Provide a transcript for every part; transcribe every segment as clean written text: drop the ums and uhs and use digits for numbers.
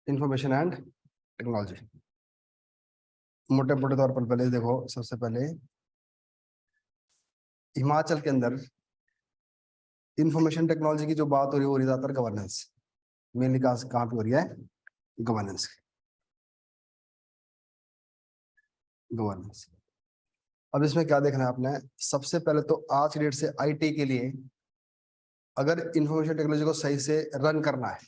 Information and technology. मोटे मोटे तौर पर पहले देखो, सबसे पहले हिमाचल के अंदर इंफॉर्मेशन टेक्नोलॉजी की जो बात हो रही है ज्यादातर गवर्नेंस मेनली कहाँ पे हो रही है? गवर्नेंस। गवर्नेंस। अब इसमें क्या देखना है आपने? सबसे पहले तो आज की डेट से आईटी के लिए अगर इंफॉर्मेशन टेक्नोलॉजी को सही से रन करना है,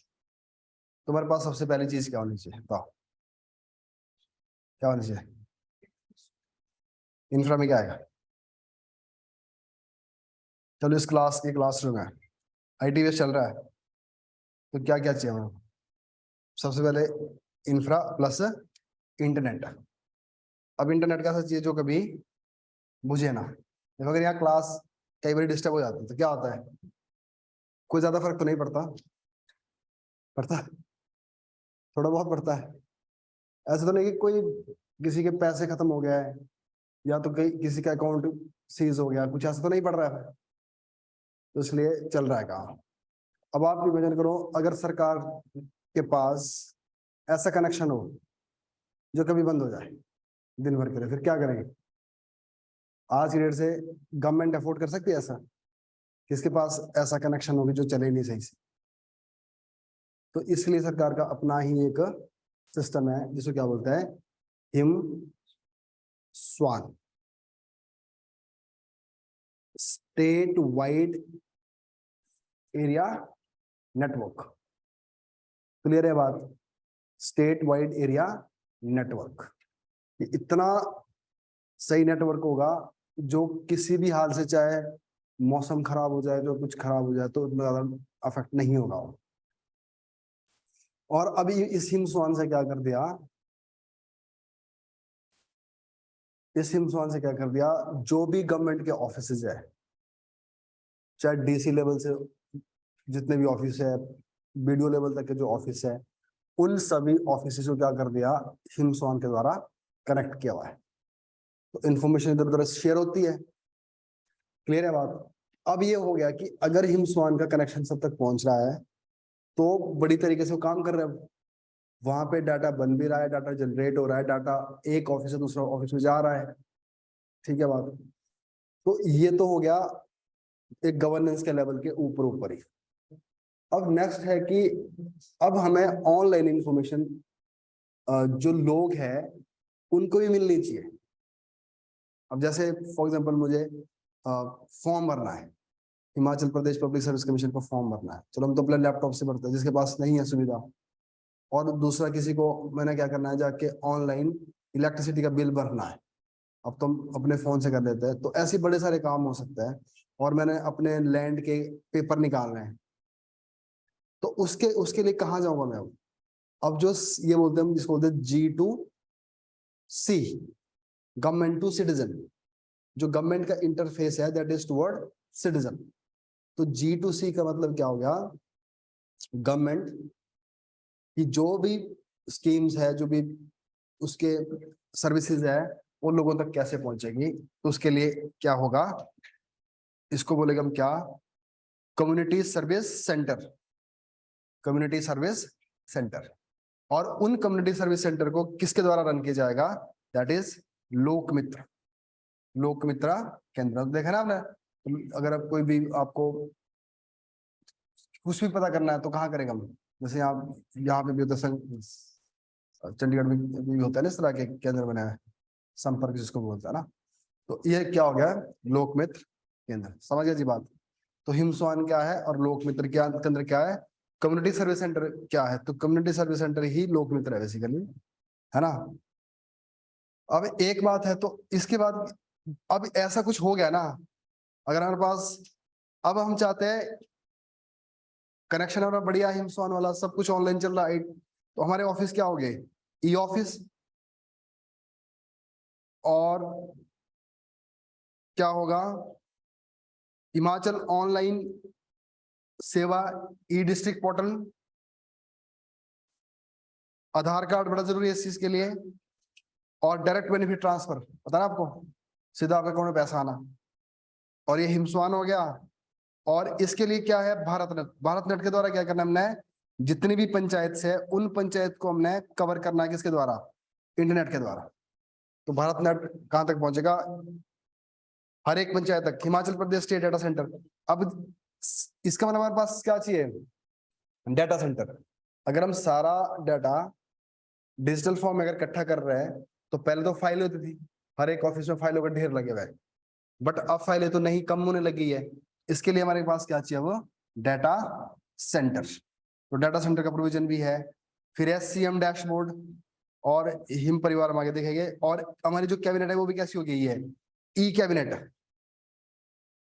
तुम्हारे पास सबसे पहली चीज क्या होनी चाहिए? बताओ क्या होनी चाहिए? इंफ्रा में क्या आएगा? चलो इस क्लास की क्लासरूम है, आईटी बेस चल रहा है, तो क्या क्या चाहिए हमें? सबसे पहले इंफ्रा प्लस इंटरनेट। अब इंटरनेट का ऐसा चाहिए जो कभी बुझे ना। देखो अगर यहाँ क्लास कई बार डिस्टर्ब हो जाती है तो क्या होता है? कोई ज्यादा फर्क तो नहीं पड़ता, पड़ता थोड़ा बहुत पड़ता है। ऐसा तो नहीं कि कोई किसी के पैसे खत्म हो गया है या तो कहीं किसी का अकाउंट सीज हो गया, कुछ ऐसा तो नहीं पड़ रहा है, तो इसलिए चल रहा है काम। अब आप इमेजिन करो अगर सरकार के पास ऐसा कनेक्शन हो जो कभी बंद हो जाए दिन भर के लिए, फिर क्या करेंगे? आज की डेट से गवर्नमेंट अफोर्ड कर सकती है ऐसा? किसके पास ऐसा कनेक्शन होगी जो चले नहीं सही से? तो इसलिए सरकार का अपना ही एक सिस्टम है जिसको क्या बोलते हैं? हिम स्वान, state wide area network. Clear है बात? स्टेट वाइड एरिया नेटवर्क इतना सही नेटवर्क होगा जो किसी भी हाल से, चाहे मौसम खराब हो जाए, जो कुछ खराब हो जाए, तो इतना ज्यादा अफेक्ट नहीं होगा। और अभी इस हिमस्वान से क्या कर दिया? इस हिमस्वान से क्या कर दिया? जो भी गवर्नमेंट के ऑफिसेज है, चाहे डीसी लेवल से जितने भी ऑफिस है, बीडीओ लेवल तक के जो ऑफिस है, उन सभी ऑफिस को क्या कर दिया? हिमस्वान के द्वारा कनेक्ट किया हुआ है, तो इंफॉर्मेशन इधर उधर शेयर होती है। क्लियर है बात? अब ये हो गया कि अगर हिमस्वान का कनेक्शन सब तक पहुंच रहा है तो बड़ी तरीके से वो काम कर रहे हैं। वहां पे डाटा बन भी रहा है, डाटा जनरेट हो रहा है, डाटा एक ऑफिस से दूसरा ऑफिस में जा रहा है। ठीक है बात? तो ये तो हो गया एक गवर्नेंस के लेवल के ऊपर ऊपर ही। अब नेक्स्ट है कि अब हमें ऑनलाइन इंफॉर्मेशन जो लोग हैं उनको भी मिलनी चाहिए। अब जैसे फॉर एग्जांपल मुझे फॉर्म भरना है, हिमाचल प्रदेश पब्लिक सर्विस कमीशन को फॉर्म भरना है, चलो हम तो अपने लैपटॉप से भरते हैं जिसके पास नहीं है सुविधा, और दूसरा किसी को मैंने क्या करना है, जाके ऑनलाइन इलेक्ट्रिसिटी का बिल भरना है, अब तो हम अपने फोन से कर लेते हैं, तो ऐसे बड़े सारे काम हो सकते हैं। और मैंने अपने लैंड के पेपर निकालने हैं, तो उसके उसके लिए कहाँ जाऊंगा मैं? अब जो ये बोलते हैं, जिसको बोलते हैं G2C, गवर्नमेंट टू सिटीजन, जो गवर्नमेंट का इंटरफेस है दैट इज टुवर्ड सिटीजन। तो G2C का मतलब क्या हो गया? गवर्नमेंट की जो भी स्कीम्स है, जो भी उसके सर्विसेज है, वो लोगों तक कैसे पहुंचेगी, तो उसके लिए क्या होगा? इसको बोलेगा हम क्या? Community service centre. Community service centre. और उन कम्युनिटी सर्विस सेंटर को किसके द्वारा रन किया जाएगा? दैट इज लोकमित्र। लोकमित्रा केंद्र। देखा ना आपने? तो अगर आप कोई भी आपको कुछ भी पता करना है तो कहाँ करेगा हम? जैसे यहाँ पे भी होता है, चंडीगढ़ में भी होता है ना इस तरह के केंद्र बने हैं, संपर्क जिसको बोलता है ना। तो ये क्या हो गया? लोकमित्र केंद्र। समझ गए जी बात? तो हिमस्वान क्या है और लोकमित्र क्या केंद्र क्या है? कम्युनिटी सर्विस सेंटर क्या है? तो कम्युनिटी सर्विस सेंटर ही लोकमित्र है बेसिकली, है ना? अब एक बात है, तो इसके बाद अब ऐसा कुछ हो गया ना, अगर हमारे पास, अब हम चाहते हैं कनेक्शन हमारा बढ़िया हिमस्वान वाला, सब कुछ ऑनलाइन चल रहा है, तो हमारे ऑफिस क्या हो गए? E office. और क्या होगा? हिमाचल ऑनलाइन सेवा ई डिस्ट्रिक्ट पोर्टल। आधार कार्ड बड़ा जरूरी है इस चीज के लिए। और डायरेक्ट बेनिफिट ट्रांसफर, पता ना आपको, सीधा आपके अकाउंट में पैसा आना। और ये हिमस्वान हो गया। और इसके लिए क्या है? भारत नेट। भारत नेट के द्वारा क्या करना हमने? जितनी भी पंचायत है उन पंचायत को हमने कवर करना है किसके द्वारा, इंटरनेट के द्वारा। तो भारत नेट कहां तक पहुंचेगा, हर एक पंचायत तक। Himachal Pradesh state data centre, अब इसका मतलब हमारे पास क्या चाहिए, डाटा सेंटर। अगर हम सारा डाटा डिजिटल फॉर्म में अगर इकट्ठा कर रहे हैं तो पहले तो फाइल होती थी, हर एक ऑफिस में फाइलों का ढेर लगे हुए, बट अब फाइलें तो नहीं, कम होने लगी है। इसके लिए हमारे पास क्या चाहिए, वो डाटा सेंटर। तो डाटा सेंटर का प्रोविजन भी है। फिर SCM डैशबोर्ड और हिम परिवार हम आगे देखेंगे। और हमारी जो कैबिनेट है वो भी कैसी हो गई है, ई कैबिनेट।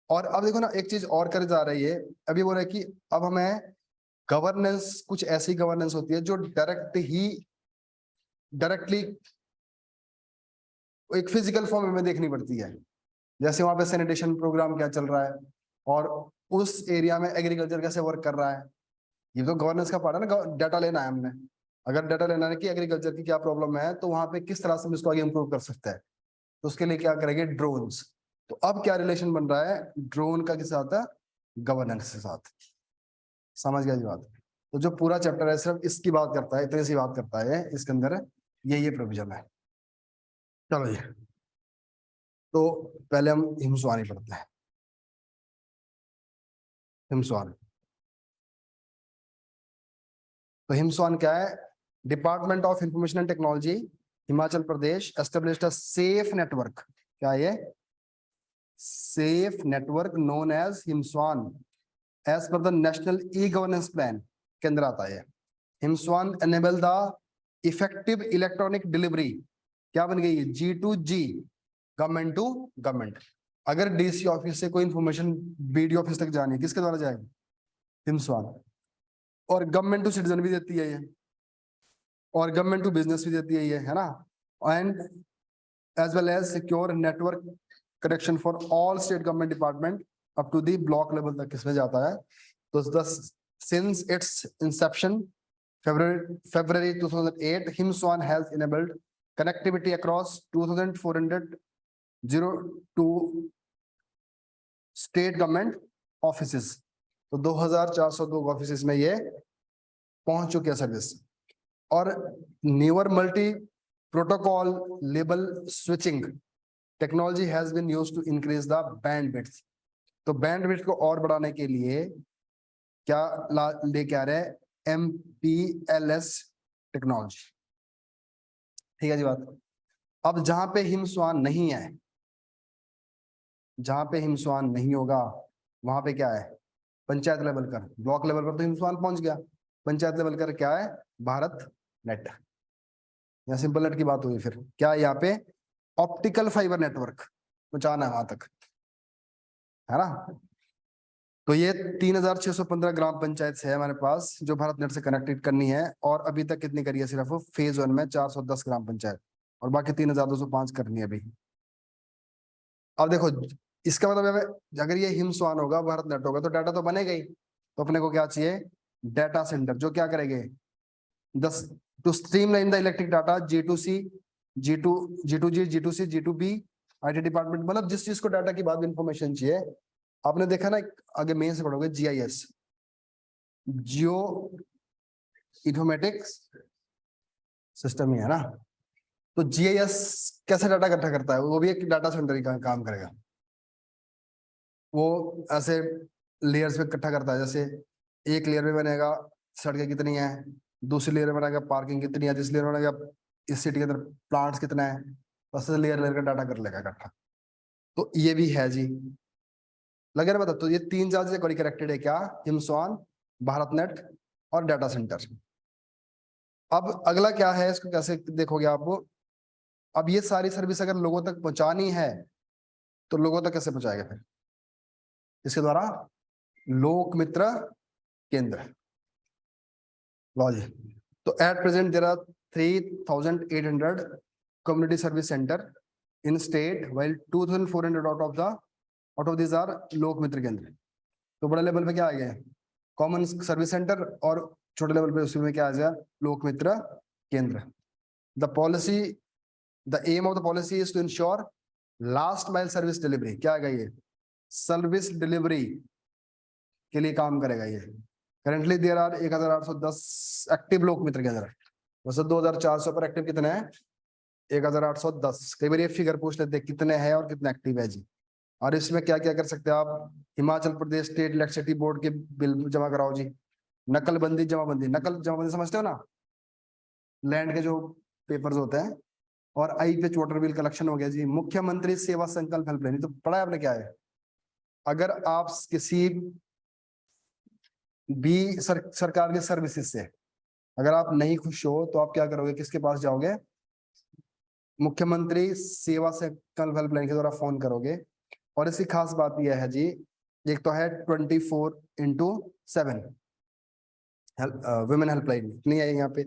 और अब देखो ना, एक चीज और कर जा रही है, अभी बोल रहे कि अब हमें गवर्नेंस, कुछ ऐसी गवर्नेंस होती है जो डायरेक्टली एक फिजिकल फॉर्म में देखनी पड़ती है। जैसे वहां पे सैनिटेशन प्रोग्राम क्या चल रहा है और उस एरिया में एग्रीकल्चर कैसे वर्क कर रहा है, ये तो गवर्नेंस का पार्ट है ना। डाटा लेना है हमने, अगर डाटा लेना है कि एग्रीकल्चर की क्या प्रॉब्लम है तो वहां पे किस तरह से हम इसको आगे इम्प्रूव कर सकते हैं, तो उसके लिए क्या करेंगे, ड्रोन्स। तो अब क्या रिलेशन बन रहा है ड्रोन का किस साथ है, गवर्नेंस के साथ। समझ गया जी बात। तो जो पूरा चैप्टर है सिर्फ इसकी बात करता है, इतनी सी बात करता है इसके अंदर, ये प्रोविजन है। चलो जी, तो पहले हम हिमस्वानी पढ़ते हैं। हिमस्वान, तो हिमस्वान क्या है, department of information and technology Himachal Pradesh established a safe network, क्या ये सेफ नेटवर्क नोन एज हिमस्वान as per the national e governance plan के अंदर आता है। हिमस्वान enable the effective electronic delivery, क्या बन गई है, G2G, गवर्नमेंट टू गवर्नमेंट। अगर DC ऑफिस से कोई इंफॉर्मेशन BDO ऑफिस तक जानी है, किसके द्वारा जाएगी, हिमस्वान। और गवर्नमेंट टू सिटीजन भी देती है ये, और गवर्नमेंट टू बिजनेस भी देती है ये, है ना। And as well as secure network connection for all state government department up to the block level तक किसमें जाता है। तो since its inception February 2008, HIMSWAN has enabled connectivity across 2,402 state government offices। तो 2,402 ऑफिस में ये पहुंच चुकी है सर्विस। और newer multi protocol label switching technology has been used to increase the bandwidth. तो बैंडविड्थ को और बढ़ाने के लिए क्या लेके आ रहे हैं, MPLS टेक्नोलॉजी। ठीक है जी बात। अब जहां पे हिमस्वान नहीं है, जहां पे हिमस्वान नहीं होगा वहां पे क्या है, पंचायत लेवल कर, ब्लॉक लेवल पर तो हिमस्वान पहुंच गया, पंचायत लेवल कर क्या है, भारत नेट, या सिंपल नेट की बात हुई। फिर क्या है यहाँ पे, ऑप्टिकल फाइबर नेटवर्क पहुंचाना है वहां तक, है ना। तो ये 3,615 ग्राम पंचायत है हमारे पास जो भारत नेट से कनेक्टेड करनी है। और अभी तक कितनी करी है, सिर्फ फेज 1 में 410 ग्राम पंचायत, और बाकी 3,205 करनी है अभी। अब देखो, इसका मतलब है अगर ये हिमस्वान होगा, भारत नेट होगा, तो डाटा तो बनेगा ही। तो अपने को क्या चाहिए, डाटा सेंटर, जो क्या करेंगे, thus to streamline the electric data, G2C, G2G, G2C, G2B, IT department, मतलब जिस चीज को डाटा की बाद इंफॉर्मेशन चाहिए। आपने देखा ना, आगे मेन से पढ़ोगे, GIS, जियो इन्फॉर्मेटिक्स सिस्टम ही है ना। तो GIS कैसे डाटा इकट्ठा करता है, वो भी एक डाटा सेंटर का काम करेगा। वो ऐसे लेयर्स में इकट्ठा करता है, जैसे एक लेयर में बनेगा सड़कें कितनी है, दूसरी लेयर में बनेगा पार्किंग कितनी है, तीसरी लेयर में बनेगा इस सिटी के अंदर प्लांट्स कितना है, बस लेयर लेयर का डाटा कर लेगा इकट्ठा। तो ये भी है जी, लगे ना बता। तो ये 3 चीजें कनेक्टेड है, क्या, हिमस्वान, भारत नेट और डाटा सेंटर। अब अगला क्या है, इसको कैसे देखोगे आप। अब ये सारी सर्विस अगर लोगों तक पहुंचानी है तो लोगों तक कैसे पहुंचाएगा, फिर इसके द्वारा लोक मित्र केंद्र। लो जी, तो at present there are 3,800 community service centre in state, while 2,400 out of this are Lok Mitra केंद्र। तो बड़े लेवल पे क्या आ गया, कॉमन सर्विस सेंटर, और छोटे लेवल पे उसमें क्या आ गया, Lok Mitra Kendra. The policy, the aim of the policy is to ensure last mile service delivery. क्या है ये, सर्विस डिलीवरी के लिए काम करेगा ये। करंटली देयर आर 1810 एक्टिव लोक मित्र के अंदर, वैसे 2400 पर एक्टिव कितने हैं? 1810। कई बार ये फिगर पूछ लेते हैं कितने हैं और कितने एक्टिव है जी। और इसमें क्या क्या कर सकते हैं आप? Himachal Pradesh state electricity board के बिल जमा कराओ जी। नकलबंदी जमाबंदी, नकल जमाबंदी समझते हो ना, लैंड के जो पेपर्स होते हैं। और आई पे वाटर बिल कलेक्शन हो गया जी। मुख्यमंत्री सेवा संकल्प हेल्पलाइन, तो पढ़ा है आपने क्या है? अगर आप किसी भी सरकार के सर्विसेज से अगर आप नहीं खुश हो तो आप क्या करोगे? किसके पास जाओगे? मुख्यमंत्री सेवा संकल्प हेल्पलाइन के द्वारा फोन करोगे। और इसकी खास बात यह है जी, एक तो है 24/7 वुमेन हेल्पलाइन, नहीं है यहाँ पे।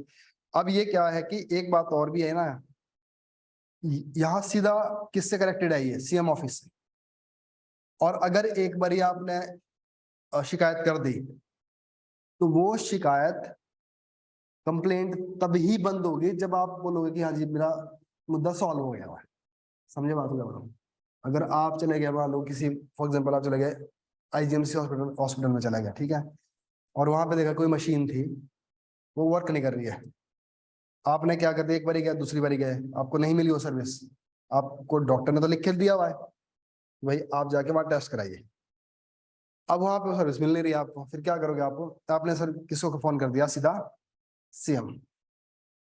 अब ये क्या है कि एक बात और भी है ना, यहाँ सीधा किससे कनेक्टेड है? ये सीएम ऑफिस से। और अगर एक बार आपने शिकायत कर दी तो वो शिकायत कंप्लेंट तभी बंद होगी जब आप बोलोगे कि हाँ जी मेरा मुद्दा सॉल्व हो गया है। समझे बात को? अगर आप चले गए, मान लो किसी फॉर एग्जांपल आप चले गए आईजीएमसी हॉस्पिटल में चले गए, ठीक है, और वहां पे देखा कोई मशीन थी वो वर्क नहीं कर रही है। आपने क्या कर दिया? एक बारी गया, दूसरी बारी गए, आपको नहीं मिली वो सर्विस। आपको डॉक्टर ने तो लिख के दिया हुआ है भाई आप जाके वहां टेस्ट कराइए। अब वहां पे सर्विस मिल नहीं रही आपको, फिर क्या करोगे? आपने सर किसको फोन कर दिया? सीधा सीएम।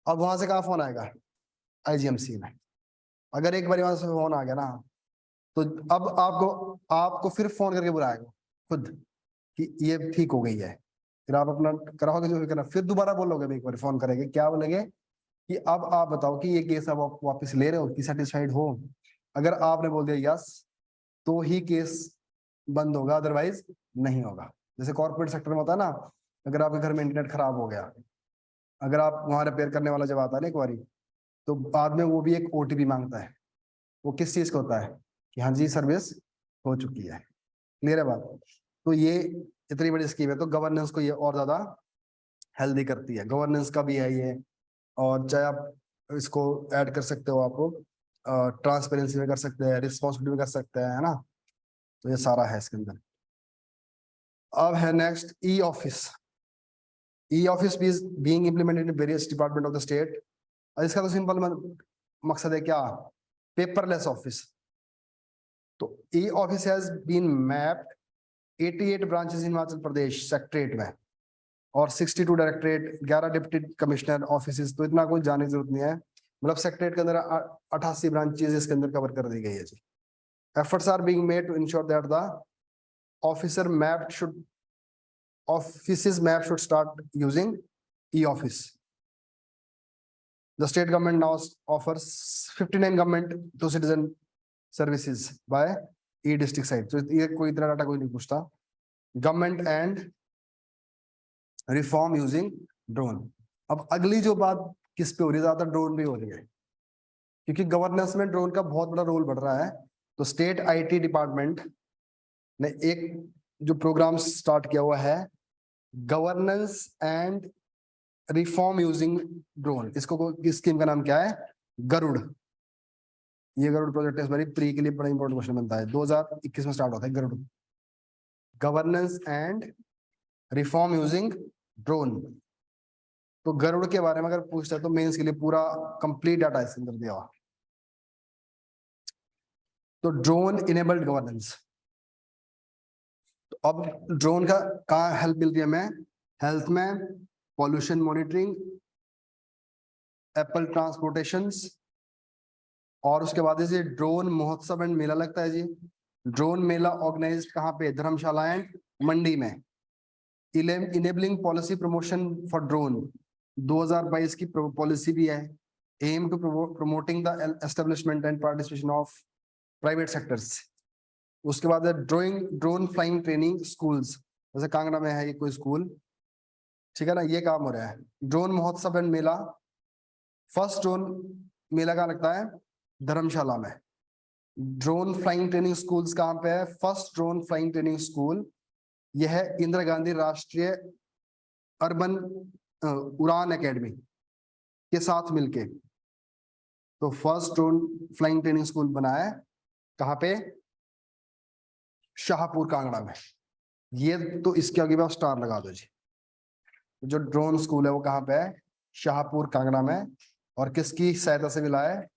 अब वहां से कहाँ फोन आएगा? आईजीएमसी में। अगर एक बार वहां से फोन आ गया ना, तो अब आपको आपको फिर फोन करके बुलाएगा खुद कि ये ठीक हो गई है। फिर आप अपना कराओगे जो भी करना, फिर दोबारा बोलोगे, एक बार फोन करेंगे, क्या बोलेंगे कि अब आप बताओ कि ये केस अब आप वापस ले रहे हो कि सेटिस्फाइड हो। अगर आपने बोल दिया यस तो ही केस बंद होगा, अदरवाइज नहीं होगा। जैसे कॉर्पोरेट सेक्टर में होता है ना, अगर आपके घर में इंटरनेट खराब हो गया, अगर आप वहां रिपेयर करने वाला जब आता है ना एक बारी, तो बाद में वो भी एक ओटीपी मांगता है। वो किस चीज का होता है? कि हाँ जी सर्विस हो चुकी है। क्लियर है बात? तो ये इतनी बड़ी स्कीम है, तो गवर्नेंस को ये और ज्यादा हेल्दी करती है। गवर्नेंस का भी है ये। और चाहे आप इसको ऐड कर सकते हो, आप ट्रांसपेरेंसी में कर सकते हैं, रिस्पॉन्सिबिलिटी में कर सकते हैं, है ना। तो ये सारा है इसके अंदर। अब है next e office. E office being implemented in various department of the state. इसका तो सिंपल मकसद है क्या? Paperless office. तो e office has been mapped 88 branches in Himachal Pradesh secretariat में, और 62 डायरेक्टरेट, 11 डिप्टी कमिश्नर ऑफिस। तो इतना कोई जाने की जरूरत नहीं है, मतलब सेक्रेटरीट के अंदर 88 ब्रांचेस इसके अंदर कवर कर दी गई है जी। Efforts are being made to ensure that the officer map should offices map should start using e-office. The state government now offers 59 government to citizen services by e-district site. तो ये कोई इतना डाटा कोई नहीं पूछता। Government and reform using drone. अब अगली जो बात किस पे हो रही है? ज्यादा ड्रोन पे हो रही है, क्योंकि गवर्नेंस में ड्रोन का बहुत बड़ा रोल बढ़ रहा है। तो स्टेट आईटी डिपार्टमेंट ने एक जो प्रोग्राम स्टार्ट किया हुआ है, governance and reform using drone. इसको स्कीम का नाम क्या है? गरुड़। ये गरुड़ प्रोजेक्ट इस बार प्री के लिए बड़ा इंपॉर्टेंट क्वेश्चन बनता है। 2021 में स्टार्ट होता है Garud, governance and reform using drone. तो गरुड़ के बारे में अगर पूछता है तो मेंस के लिए पूरा कंप्लीट डाटा इसके अंदर दिया हुआ। तो ड्रोन इनेबल्ड गवर्नेंस। तो अब ड्रोन का कहाँ हेल्प मिल रही है हमें? हेल्थ में, पॉल्यूशन मॉनिटरिंग, एप्पल ट्रांसपोर्टेशन। और उसके बाद जैसे ड्रोन महोत्सव एंड मेला लगता है जी। ड्रोन मेला ऑर्गेनाइज कहाँ पे? धर्मशाला एंड मंडी में। Enabling policy promotion for drone 2022 की पॉलिसी भी है। Aim to promoting the establishment and participation of private sectors. उसके बाद ड्रोन फ्लाइंग ट्रेनिंग स्कूल्स, जैसे कांगड़ा में है ये कोई स्कूल, ठीक है ना, ये काम हो रहा है। ड्रोन महोत्सव एंड मेला, फर्स्ट ड्रोन मेला कहाँ लगता है? धर्मशाला में। ड्रोन फ्लाइंग ट्रेनिंग स्कूल्स कहाँ पे है? First drone flying training school यह है इंदिरा गांधी राष्ट्रीय अर्बन उड़ान एकेडमी के साथ मिलके। तो first drone flying training school बना है कहाँ पे? शाहपुर कांगड़ा में। ये तो इसके आगे भी आप स्टार लगा दो जी। जो ड्रोन स्कूल है वो कहाँ पे है? शाहपुर कांगड़ा में। और किसकी सहायता से मिला है?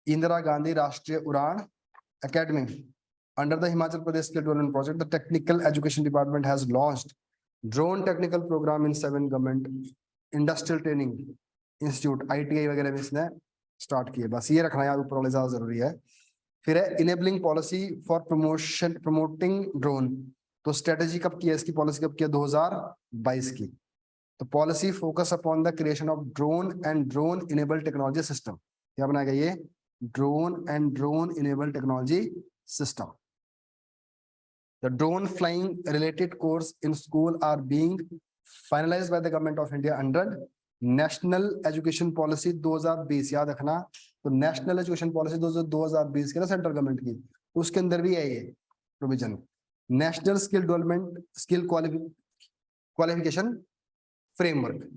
इंदिरा गांधी राष्ट्रीय उड़ान academy. Under the Himachal Pradesh Skill Development Project, the Technical Education Department has launched drone technical program in 7 government industrial training institute ITI वगैरह में इसने स्टार्ट किए। बस ये रखना याद ऊपर वाले ज्यादा जरूरी है। फिर है enabling policy for promoting drone. तो स्ट्रेटेजी कब की है इसकी? पॉलिसी कब की है? 2022 की। तो policy focus upon the creation of drone and drone enabled technology system. क्या बनाया गया? ये drone and drone enabled technology system. The drone flying related course in school are being finalized by the government of India under National Education Policy 2020। याद रखना, तो national education policy 2020 की ना central government की, उसके अंदर भी है ये provision. National skill development skill qualification framework.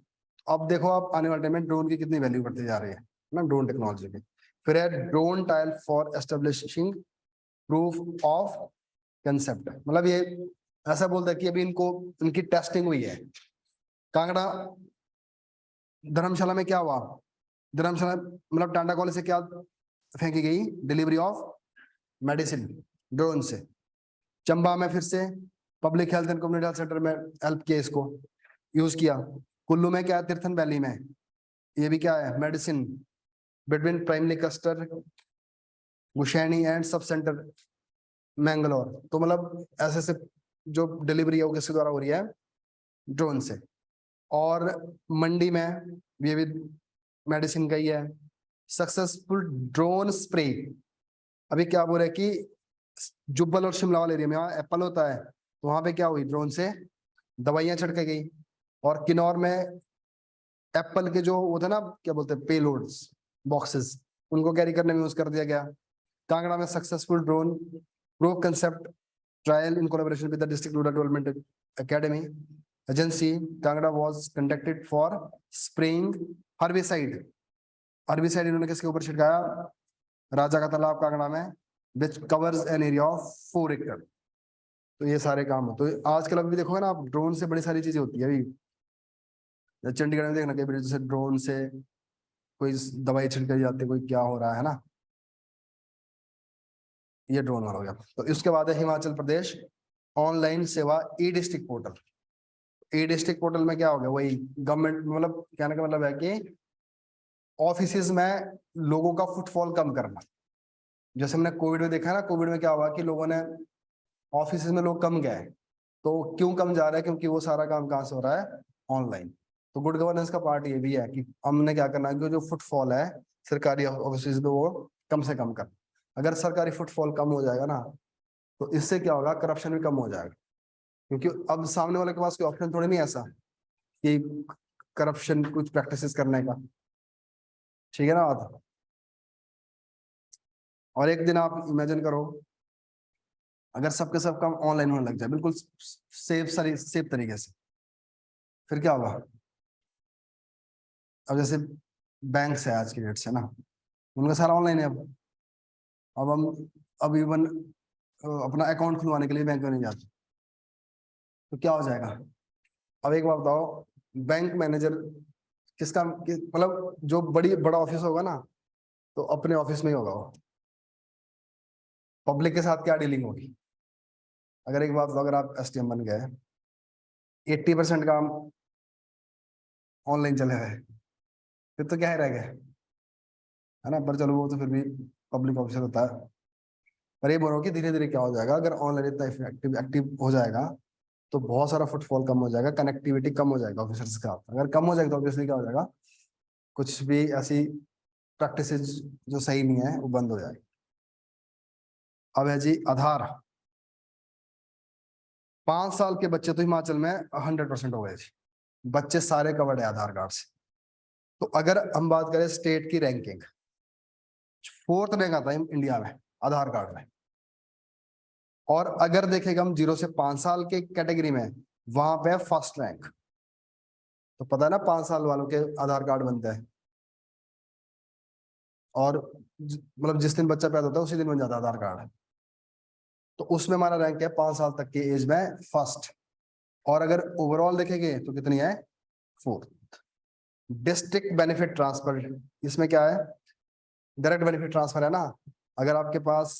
अब देखो आप आने वाले टाइम में ड्रोन की कितनी वैल्यू बढ़ती जा रही है ना, ड्रोन टेक्नोलॉजी की। फिर है drone trial for establishing proof of concept. मतलब ये ऐसा बोलता है कि अभी इनकी टेस्टिंग हुई है। कांगड़ा धर्मशाला में क्या हुआ? धर्मशाला मतलब टांडा कॉलेज से क्या फेंकी गई? डिलीवरी ऑफ मेडिसिन ड्रोन से। चंबा में फिर से public health and community health centre में हेल्प किया, इसको यूज किया। कुल्लू में क्या है? तीर्थन वैली में ये भी क्या है? Medicine between primary cluster Gushaini and sub centre Mangalore. तो मतलब ऐसे से जो डिलीवरी है वो किसके द्वारा हो रही है? ड्रोन से। और मंडी में ये भी मेडिसिन का ही है। Successful drone spray. अभी क्या बोल रहे हैं कि जुब्बल और शिमला वाले एरिया में वहाँ एप्पल होता है, तो वहां पे क्या हुई? ड्रोन से दवाइयां छिड़के गई। और किन्नौर में एप्पल के जो होता है ना, क्या बोलते हैं, पेलोड्स बॉक्सेस, उनको कैरी करने में यूज कर दिया गया। कांगड़ा में successful drone proof concept trial in collaboration with the district rural development academy agency Kangra was conducted for spraying herbicide। herbicide इन्होंने किसके ऊपर छिड़काया? राजा का तालाब कांगड़ा में, which covers an area of 4 acre। तो ये सारे काम हो। तो आजकल अभी देखोगे ना आप, ड्रोन से बड़ी सारी चीजें होती है। अभी चंडीगढ़ में देखना कई जैसे ड्रोन से कोई दवाई छिड़काई जाती है, कोई क्या हो रहा है ना, ये ड्रोन वाला हो गया। तो इसके बाद है हिमाचल प्रदेश ऑनलाइन सेवा ई डिस्ट्रिक्ट पोर्टल। ई डिस्ट्रिक्ट पोर्टल में क्या हो गया? वही गवर्नमेंट, मतलब कहने का मतलब है कि ऑफिसेज में लोगों का फुटफॉल कम करना। जैसे हमने कोविड में देखा ना, कोविड में क्या हुआ कि लोगों ने ऑफिस में लोग कम गए। तो क्यों कम जा रहा है? क्योंकि वो सारा काम कहाँ से हो रहा है? ऑनलाइन। तो गुड गवर्नेंस का पार्ट ये भी है कि हमने क्या करना है कि जो फुटफॉल है सरकारी ऑफिस में वो कम से कम करना। अगर सरकारी फुटफॉल कम हो जाएगा ना, तो इससे क्या होगा? करप्शन भी कम हो जाएगा। क्योंकि अब सामने वाले के पास कोई ऑप्शन थोड़ी नहीं ऐसा कि करप्शन कुछ प्रैक्टिसेस करने का। ठीक है ना बात? और एक दिन आप इमेजिन करो अगर सबके सब काम ऑनलाइन होने लग जाए, बिल्कुल सेफ तरीके से, फिर क्या होगा? अब जैसे बैंक है आज की डेट से ना, उनका सारा ऑनलाइन है। अब हम अब इवन अपना अकाउंट खुलवाने के लिए बैंक में नहीं जाते, तो क्या हो जाएगा? अब एक बात बताओ, बैंक मैनेजर किसका मतलब जो बड़ा ऑफिस होगा ना, तो अपने ऑफिस में ही होगा वो। पब्लिक के साथ क्या डीलिंग होगी? अगर एक बात बताओ, अगर आप एसटीएम बन गए, 80% काम ऑनलाइन चले गए, फिर तो क्या ही रह गया है ना। पर चलो वो तो फिर भी पब्लिक ऑफिसर होता है। पर ये बोलो कि धीरे धीरे क्या हो जाएगा, अगर ऑनलाइन इतना एक्टिव हो जाएगा तो बहुत सारा फुटफॉल कम हो जाएगा, कनेक्टिविटी कम हो जाएगा ऑफिसर्स का। अगर कम हो जाएगा तो ऑब्वियसली क्या हो जाएगा? कुछ भी ऐसी प्रैक्टिसेस जो सही नहीं है वो बंद हो जाएगी। अब है जी आधार। 5 साल के बच्चे तो हिमाचल में 100% हो गए जी, बच्चे सारे कवर्ड है आधार कार्ड से। तो अगर हम बात करें स्टेट की रैंकिंग, 4th रैंक आता है इंडिया में आधार कार्ड में। और अगर देखेगा हम 0 से 5 साल के कैटेगरी में, वहां पे 1st रैंक। तो पता है ना 5 साल वालों के आधार कार्ड बनते हैं, और मतलब जिस दिन बच्चा पैदा होता है उसी दिन बन जाता है आधार कार्ड। तो उसमें हमारा रैंक है 5 साल तक की एज में 1st। और अगर ओवरऑल देखेंगे तो कितनी है? 4th। डिस्ट्रिक्ट बेनिफिट ट्रांसफर, इसमें क्या है, डायरेक्ट बेनिफिट ट्रांसफर है ना। अगर आपके पास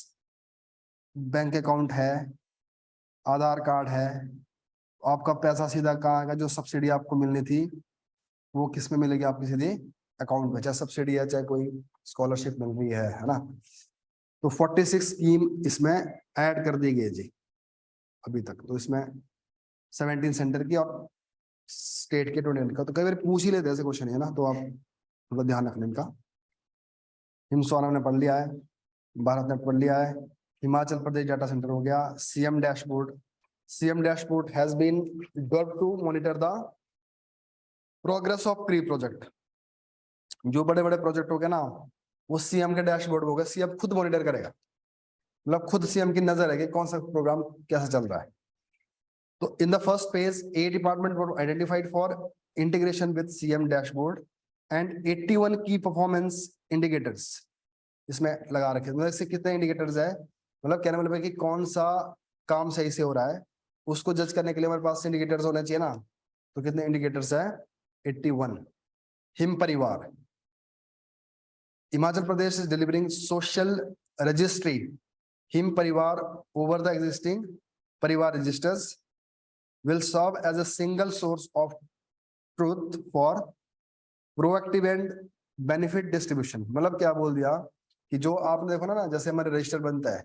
बैंक अकाउंट है, आधार कार्ड है, आपका पैसा सीधा कहाँ आएगा, जो सब्सिडी आपको मिलनी थी वो किस में मिलेगी, आपकी सीधी अकाउंट में, चाहे सब्सिडी है चाहे कोई स्कॉलरशिप मिल रही है ना। तो 46 स्कीम इसमें ऐड कर दी गई जी अभी तक। तो इसमें 17 सेंटर की और स्टेट के 28 का। तो कई बार पूछ ही लेते हैं ऐसे क्वेश्चन है ना, तो आप थोड़ा ध्यान रखने इनका। हिमसोना ने पढ़ लिया है, भारत ने पढ़ लिया है, हिमाचल प्रदेश डाटा सेंटर हो गया। CM dashboard, CM dashboard has been developed to monitor the progress of pre project. जो बड़े बड़े प्रोजेक्ट हो गए ना, वो सीएम के डैशबोर्ड हो गए, सीएम खुद मॉनिटर करेगा, मतलब खुद सीएम की नजर है कि कौन सा प्रोग्राम कैसे चल रहा है। तो in the first phase, A department were identified for integration with CM dashboard and 81 की परफॉर्मेंस इंडिकेटर्स इसमें लगा रखे। मतलब इससे कितने इंडिकेटर्स है, मतलब कहने मतलब है कि कौन सा काम सही से हो रहा है, उसको जज करने के लिए हमारे पास इंडिकेटर्स होने चाहिए ना। तो कितने इंडिकेटर्स है, 81। Him Parivar, Himachal Pradesh is delivering social registry Him Parivar over the existing परिवार registers will serve as a single source of truth for proactive and benefit distribution। मतलब क्या बोल दिया कि जो आपने देखो ना, जैसे हमारे रजिस्टर बनता है,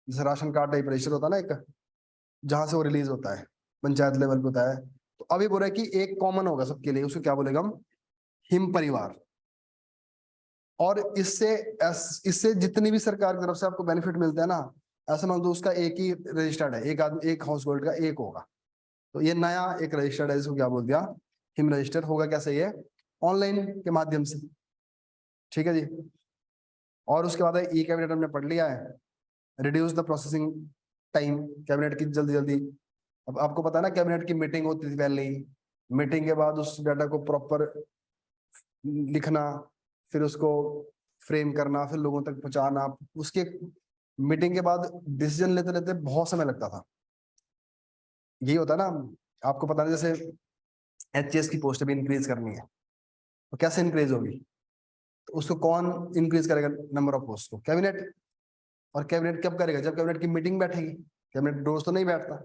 जैसे राशन कार्ड टाइप रजिस्टर होता है ना एक, जहां से वो रिलीज होता है, पंचायत लेवल पे होता है। तो अभी बोल रहा है कि एक कॉमन होगा सबके लिए, उसको क्या बोलेगा हम, हिम परिवार। और इससे जितनी भी सरकार की तरफ से आपको बेनिफिट मिलते हैं ना, ऐसा मान लो उसका एक ही रजिस्टर्ड है, एक आदमी एक हाउस होल्ड का एक होगा। तो ये नया एक रजिस्टर्ड है, इसको क्या बोल दिया, हिम रजिस्टर। होगा कैसे, ये ऑनलाइन के माध्यम से, ठीक है जी। और उसके बाद ई कैबिनेट हमने पढ़ लिया है, reduce the processing time, cabinet की जल्दी जल्दी। अब आपको पता है ना, कैबिनेट की मीटिंग होती थी पहले ही, मीटिंग के बाद उस डाटा को प्रॉपर लिखना, फिर उसको फ्रेम करना, फिर लोगों तक पहुंचाना, उसके मीटिंग के बाद डिसीजन लेते लेते बहुत समय लगता था। यही होता है ना, आपको पता नहीं, जैसे एचएएस की पोस्ट भी इंक्रीज करनी है, तो कैसे इंक्रीज होगी, तो उसको कौन इंक्रीज करेगा नंबर ऑफ पोस्ट को, कैबिनेट। और कैबिनेट कब करेगा, जब कैबिनेट की मीटिंग बैठेगी। कैबिनेट रोज तो नहीं बैठता,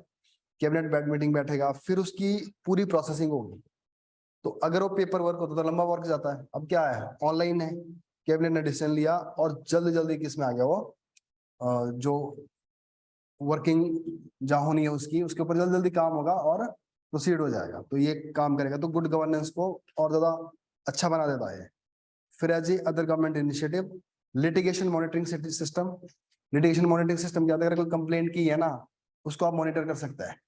कैबिनेट मीटिंग बैठेगा, फिर उसकी पूरी प्रोसेसिंग होगी। तो अगर वो पेपर वर्क होता तो लंबा वर्क जाता है, अब क्या है, ऑनलाइन है। कैबिनेट ने डिसीजन लिया और जल्दी जल्दी किसमें आ गया वो, जो वर्किंग जहां होनी है उसकी, उसके ऊपर जल्दी जल्दी काम होगा और प्रोसीड हो जाएगा। तो ये काम करेगा, तो गुड गवर्नेंस को और ज्यादा अच्छा बना देता है। फिर as a other government initiative, litigation monitoring system. Litigation monitoring system क्या, अगर कोई कंप्लेंट की है ना, उसको आप मॉनिटर कर सकते हैं।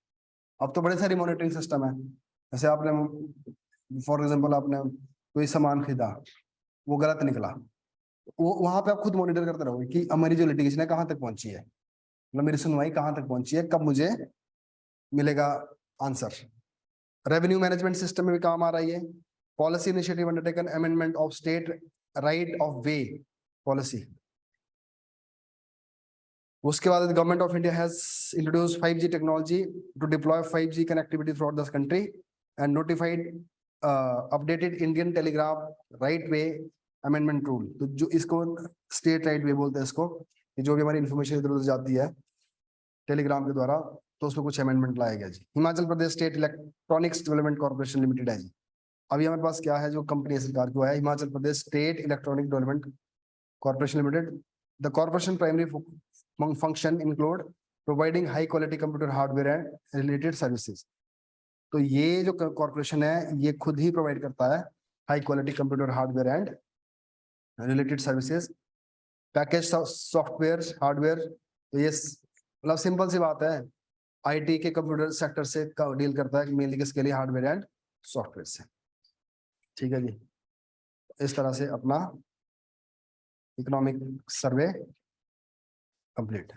अब तो बड़े सारी मॉनिटरिंग सिस्टम है। जैसे आपने फॉर एग्जाम्पल आपने कोई सामान खरीदा, वो गलत निकला, वो वहां पे आप खुद मॉनिटर करते रहोगे कि हमारी जो लिटिगेशन है कहाँ तक पहुंची है, मतलब मेरी सुनवाई कहाँ तक पहुंची है, कब मुझे मिलेगा आंसर। रेवेन्यू मैनेजमेंट सिस्टम में भी काम आ रही है। Policy initiative undertaken, amendment of state right of way policy. उसके बाद government of India has introduced 5G technology to deploy 5G connectivity through the country and notified updated Indian telegraph right way amendment rule. तो जो इसको state right way बोलते हैं इसको, जो भी हमारी इंफॉर्मेशन इधर उधर जाती है टेलीग्राम के द्वारा, तो उसमें कुछ अमेंडमेंट लाया गया जी। Himachal Pradesh state electronics development corporation limited है जी। अभी हमारे पास क्या है, जो कंपनी सरकार को है, Himachal Pradesh state electronic development corporation limited. The corporation primary function include providing high quality computer hardware and related services. तो ये जो कॉर्पोरेशन है, ये खुद ही प्रोवाइड करता है high quality computer hardware and related services, package software hardware. तो ये मतलब सिंपल सी बात है, आईटी के कंप्यूटर सेक्टर से डील करता है मेनली किसके लिए, हार्डवेयर एंड सॉफ्टवेयर से। ठीक है जी, इस तरह से अपना इकोनॉमिक सर्वे कंप्लीट।